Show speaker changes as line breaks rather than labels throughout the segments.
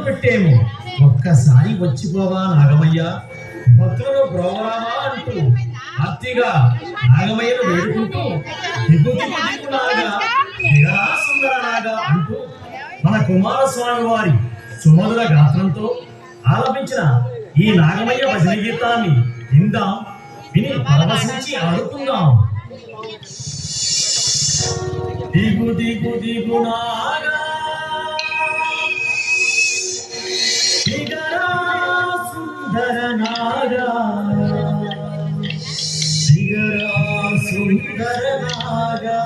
పెట్టేము. ఒక్కసారి వచ్చిపోవా నాగమయ్య, భక్తులను బ్రోవరామా అంటూ భక్తిగా నాగమయ్యను వేడుకుంటూ సుందరనాగా అంటూ మన కుమారస్వామి వారి సుమధుర గాత్రంతో ఆలపించిన ఈ నాగమయ్య భజన గీతాన్ని విందాం, విని పరవశించి ఆడుకుందాం. దిగు దిగు దిగు నాగా దిగరా సుందర నాగా, దిగరా సుందర నాగా.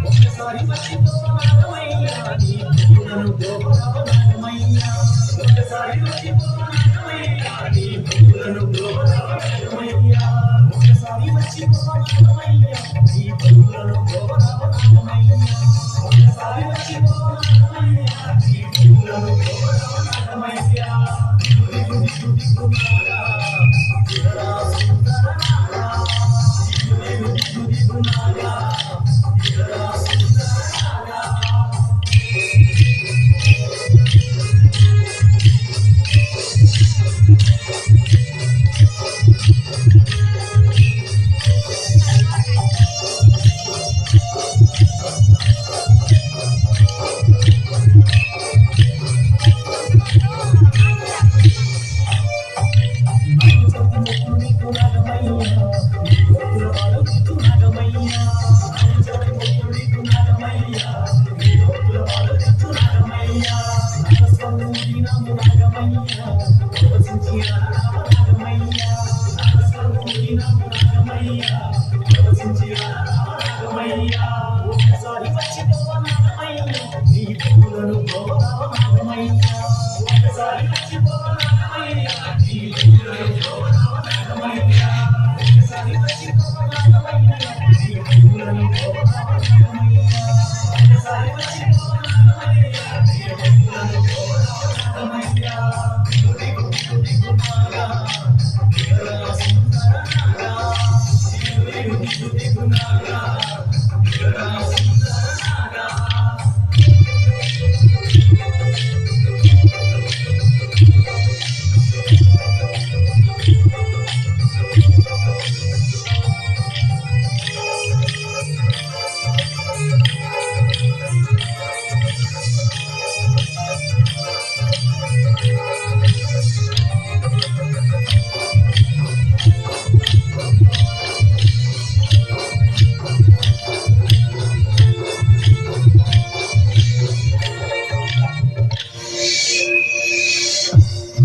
ఒకసారి మర్చిపోవాలయ్యా నీ భక్తులను గోపరావనాగమయ్యా ఒకసారి మర్చిపోవాలయ్యా నీ భక్తులను గోపరావనాగమయ్యా ఒకసారి మర్చిపోవాలయ్యా నీ భక్తులను గోపరావనాగమయ్యా ఒకసారి మర్చిపోవాలయ్యా నీ భక్తులను గోపరావనాగమయ్యా దిగు దిగు దిగునాగా దిగరా సుందరనాగా దిగు దిగు దిగునాగా దిగరా సుందరనాగా ఒకసారి మర్చిపోవాలయ్యా నీ భక్తులను గోపరావనాగమయ్యా ఒకసారి మర్చిపోవాలయ్యా నీ భక్తులను గోపరావనాగమయ్యా ఒకసారి మర్చిపోవాలయ్యా నీ భక్తులను గోపరావనాగమయ్యా ఒకసారి మర్చిపోవాలయ్యా నీ భక్తులను గోపరావనాగమయ్యా దిగు దిగు దిగు దిగునాగా దిగరా సుందరనాగా దిగు దిగు దిగు దిగునాగా దిగరా సుందరనాగా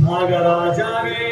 నాగరాజావే